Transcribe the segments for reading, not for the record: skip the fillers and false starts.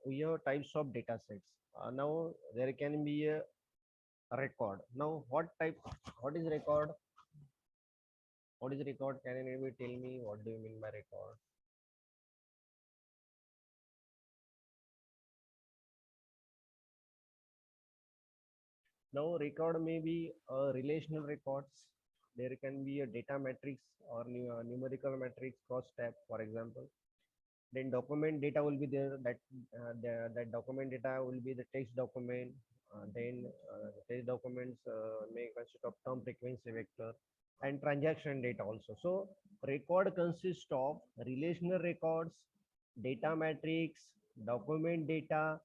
we have types of data sets. Now there can be a record. Now what is record? What is record? Can anybody tell me what do you mean by record? Now record may be relational records. There can be a data matrix or numerical matrix cross tab, for example. Then document data will be there. That document data will be the text document. Text documents may consist of term frequency vector and transaction data also. So record consists of relational records, data matrix, document data,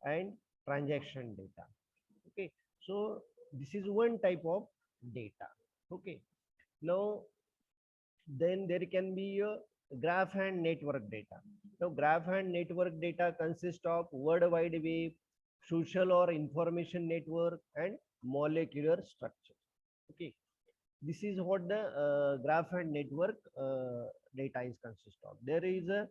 and transaction data. Okay, so this is one type of data. Okay, now then there can be a graph and network data. Now graph and network data consist of World Wide Web, social or information network, and molecular structure. Okay, this is what the graph and network data is consist of. There is a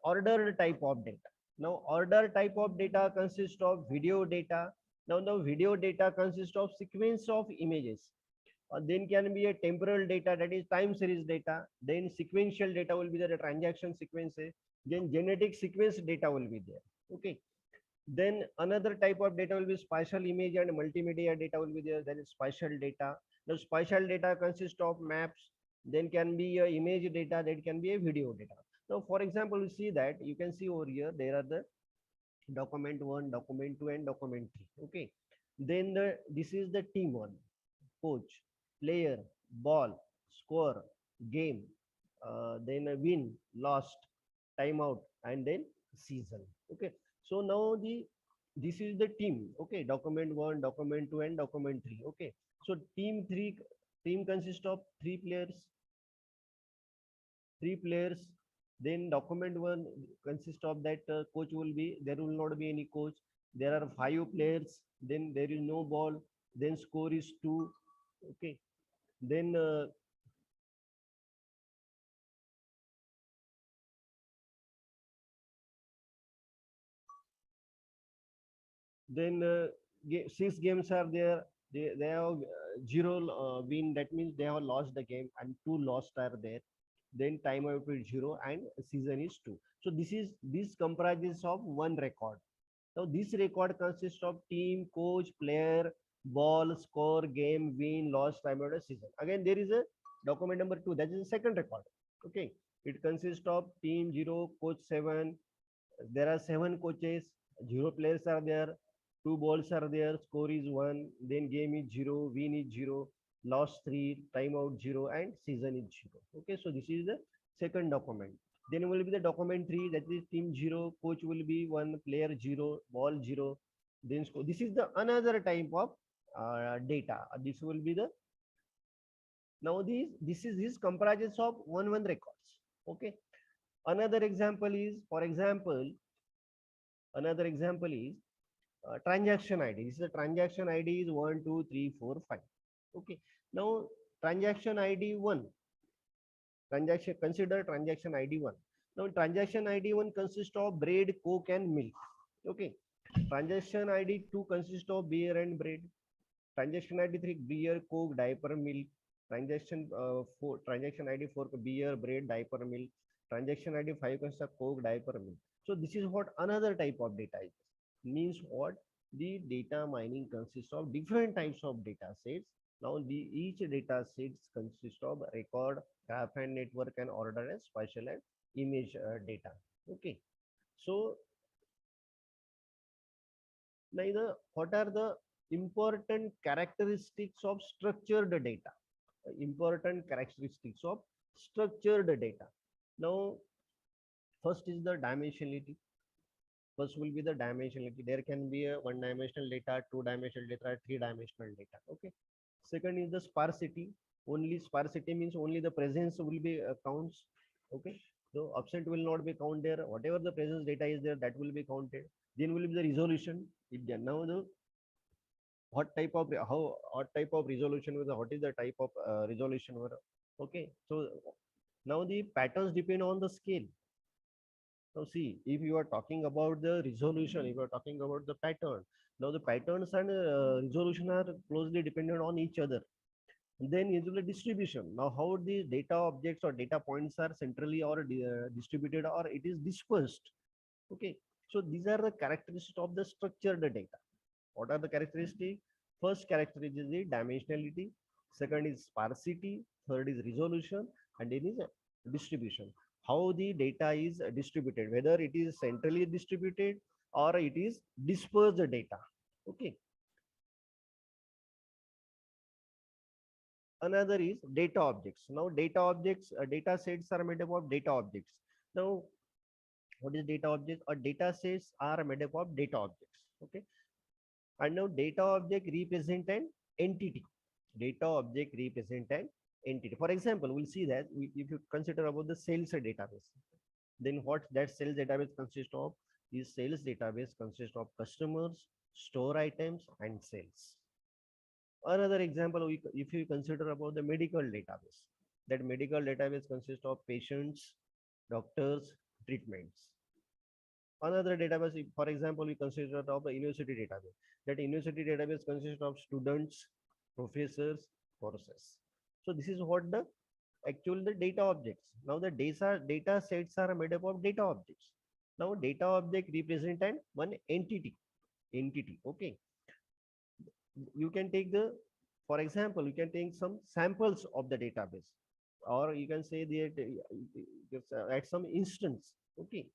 ordered type of data. Now order type of data consists of video data. Now the video data consists of sequence of images. Then can be a temporal data, that is time series data. Then sequential data will be the transaction sequences. Then genetic sequence data will be there. Okay. Then another type of data will be spatial image and multimedia data will be there. That is spatial data. The spatial data consists of maps. Then can be a image data. That can be a video data. Now, for example, you see that you can see over here there are the document 1, document 2, and document 3. Okay. Then this is the team 1, coach, player, ball, score, game, then a win, lost, timeout, and then season. Okay. So now this is the team. Okay. Document 1, document 2, and document 3. Okay. So team consists of three players. Then document 1 consists of that coach will be, there will not be any coach. There are 5 players. Then there is no ball. Then score is 2. Okay. Then then 6 games are there. They have 0 win. That means they have lost the game, and 2 lost are there. Then timeout is 0 and season is 2. So this comprises of one record. Now this record consists of team, coach, player, ball, score, game, win, loss, timeout, season. Again, there is a document number 2. That is the second record. Okay, it consists of team 0, coach 7. There are 7 coaches, 0 players are there, 2 balls are there, score is 1, then game is 0, win is 0, loss 3, timeout 0, and season is 0. Okay, so this is the second document. Then will be the document 3, that is team 0, coach will be 1, player 0, ball 0, then score. This is the another type of data. This will be the, now this comprises of one records. Okay. Another example is, for example, another example is transaction ID. This is the transaction ID is 1, 2, 3, 4, 5. Okay. Now transaction ID 1. Consider transaction ID 1. Now transaction ID 1 consists of bread, coke, and milk. Okay. Transaction ID 2 consists of beer and bread. Transaction ID 3 beer, coke, diaper, milk. Transaction ID 4 beer, bread, diaper, milk. Transaction ID 5 consists of coke, diaper, milk. So this is what another type of data is. Means what? The data mining consists of different types of data sets. Now each data sets consist of record, graph and network, and order and spatial and image data. Okay. So now what are the important characteristics of structured data? Important characteristics of structured data. Now first is the dimensionality. First will be the dimensionality. There can be a one-dimensional data, two-dimensional data, three-dimensional data. Okay. Second is the sparsity. Only sparsity means only the presence will be counts. Okay. So absent will not be counted. Whatever the presence data is there, that will be counted. Then will be the resolution. Now the what type of resolution was, what is the type of resolution were. Okay. So now the patterns depend on the scale. Now see, if you are talking about the resolution, if you are talking about the pattern, now the patterns and resolution are closely dependent on each other. Then is the distribution. Now how the data objects or data points are centrally or distributed or it is dispersed. Okay, so these are the characteristics of the structured data. What are the characteristics? First characteristic is the dimensionality, second is sparsity, third is resolution, and then is distribution. How the data is distributed, whether it is centrally distributed or it is dispersed data. Okay. Another is data objects. Now data objects, data sets are made up of data objects. Now what is data object? Or data sets are made up of data objects. Okay. And now data object represent an entity. Data object represent an entity. For example, we'll see that if you consider about the sales database, then what that sales database consists of is sales database consists of customers, store items, and sales. Another example, if you consider about the medical database, that medical database consists of patients, doctors, treatments. Another database, for example, we consider of the university database. That university database consists of students, professors, courses. So this is what the actual the data objects. Now the data sets are made up of data objects. Now data object represent an one entity. Okay, you can take the, for example, you can take some samples of the database, or you can say that at some instance. Okay,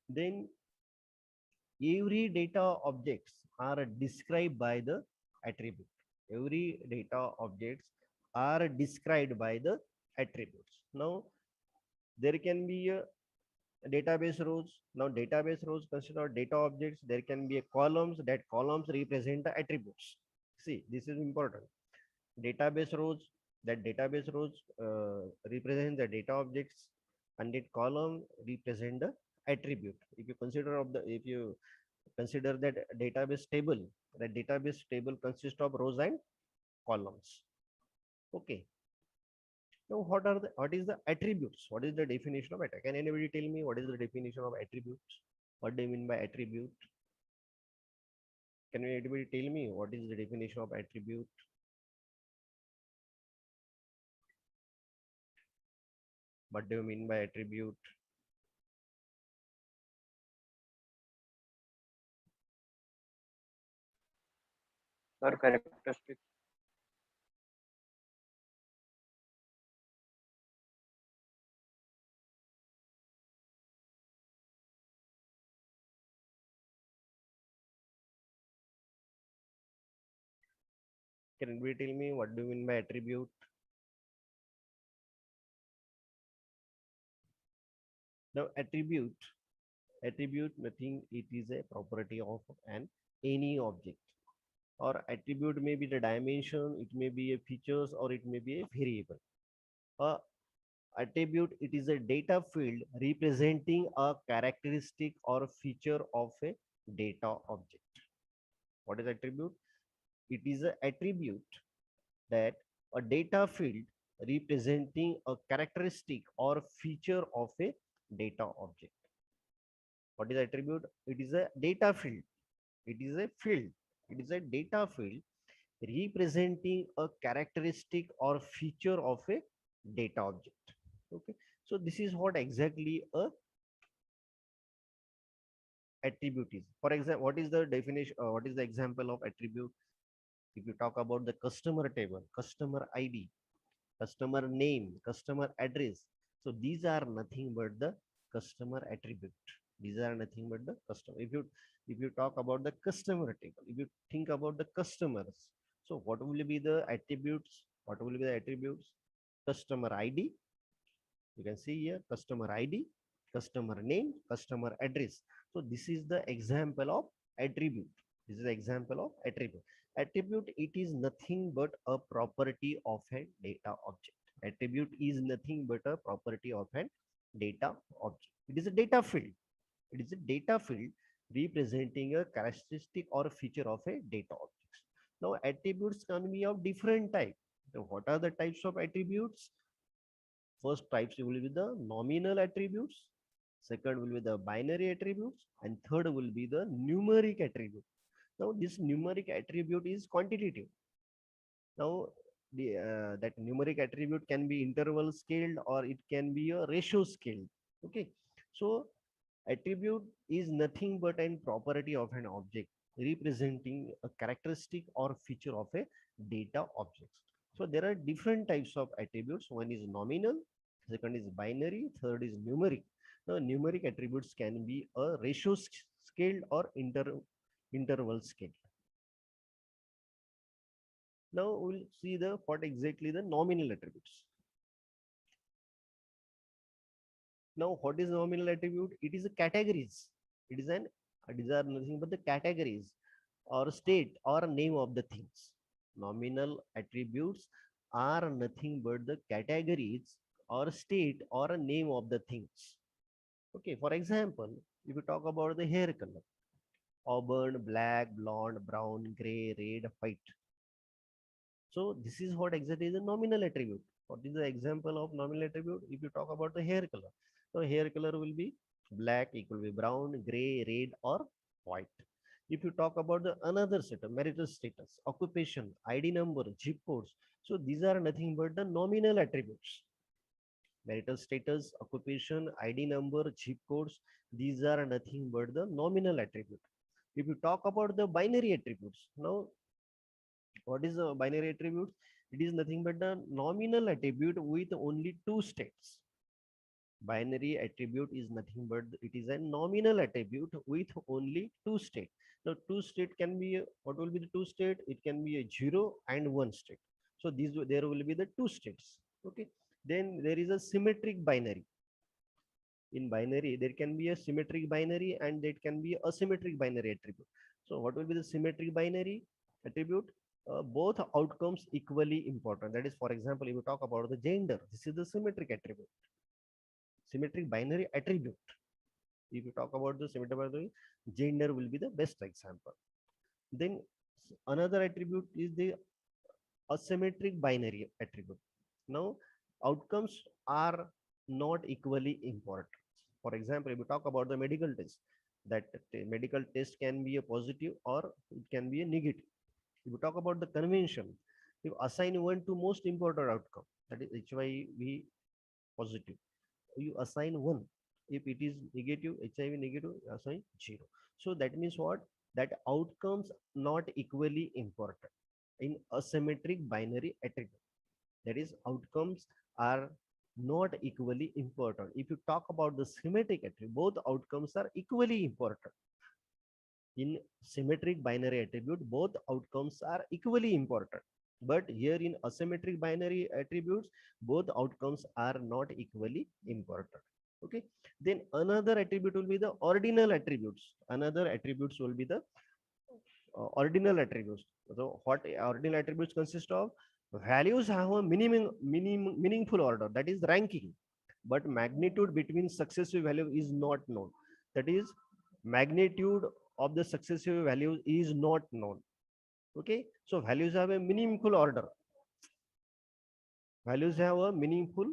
then every data objects are described by the attribute. Every data objects are described by the attributes. Now there can be a database rows. Now database rows consider data objects. There can be a columns, that columns represent the attributes. See, this is important. Database rows, that database rows represent the data objects, and that column represent the attribute. If you consider of the, if you consider that database table, the database table consists of rows and columns. Okay. Now what is the attributes? What is the definition of attribute? Can anybody tell me what is the definition of attributes? What do you mean by attribute? Can anybody tell me what is the definition of attribute? What do you mean by attribute? Or characteristics. Can anybody tell me what do you mean by attribute? Now attribute nothing, it is a property of an any object, or attribute may be the dimension, it may be a features, or it may be a variable. A attribute, it is a data field representing a characteristic or feature of a data object. What is attribute? It is an attribute that a data field representing a characteristic or feature of a data object. What is attribute? It is a data field. It is a field. It is a data field representing a characteristic or feature of a data object. Okay. So this is what exactly a attribute is. For example, what is the definition? What is the example of attribute? If you talk about the customer table, customer ID, customer name, customer address. So these are nothing but the customer attribute. These are nothing but the customer. If you talk about the customer table, if you think about the customers, so what will be the attributes? What will be the attributes? Customer ID. You can see here customer ID, customer name, customer address. So this is the example of attribute. This is the example of attribute. Attribute, it is nothing but a property of a data object. Attribute is nothing but a property of a data object. It is a data field. It is a data field representing a characteristic or a feature of a data object. Now attributes can be of different type. So what are the types of attributes? First types will be the nominal attributes. second will be the binary attributes, and third will be the numeric attribute. Now this numeric attribute is quantitative. Now that numeric attribute can be interval scaled or it can be a ratio scaled. Okay, so attribute is nothing but an property of an object representing a characteristic or feature of a data object. So there are different types of attributes. One is nominal, second is binary, third is numeric. Now numeric attributes can be a ratio scaled or interval scaled. Now we'll see the what exactly the nominal attributes. Now, what is nominal attribute? It is a categories. It is an these are nothing but the categories or state or name of the things. Nominal attributes are nothing but the categories or state or a name of the things. Okay, for example, if you talk about the hair color, auburn, black, blonde, brown, gray, red, white. So this is what exactly is a nominal attribute. What is the example of nominal attribute? If you talk about the hair color, so hair color will be black, it will be brown, gray, red, or white. If you talk about the another set of marital status, occupation, ID number, zip codes, so these are nothing but the nominal attributes. Marital status, occupation, ID number, zip codes, these are nothing but the nominal attribute. If you talk about the binary attributes, now what is a binary attribute? It is nothing but the nominal attribute with only two states. Binary attribute is nothing but it is a nominal attribute with only two states. Now, two state can be what will be the two state? It can be a 0 and 1 state. So these there will be the two states. Okay. Then there is a symmetric binary. In binary, there can be a symmetric binary and there can be asymmetric binary attribute. So what will be the symmetric binary attribute? Both outcomes equally important. That is, for example, if you talk about the gender, this is the symmetric attribute, symmetric binary attribute. If you talk about the symmetric binary, gender will be the best example. Then another attribute is the asymmetric binary attribute. Now, outcomes are not equally important. For example, if you talk about the medical test, that medical test can be a positive or it can be a negative. If you talk about the convention, you assign one to most important outcome, that is HIV positive. You assign one. If it is negative, HIV negative, you assign 0. So that means what? That outcomes not equally important in asymmetric binary attribute. That is, outcomes are not equally important. If you talk about the symmetric attribute, both outcomes are equally important. In symmetric binary attribute, both outcomes are equally important. But here in asymmetric binary attributes, both outcomes are not equally important. Okay. Then another attribute will be the ordinal attributes. Another attributes will be the ordinal attributes. So what ordinal attributes consist of? Values have a meaningful order, that is ranking, but magnitude between successive value is not known. That is, magnitude of the successive values is not known. Okay, so values have a meaningful order. Values have a meaningful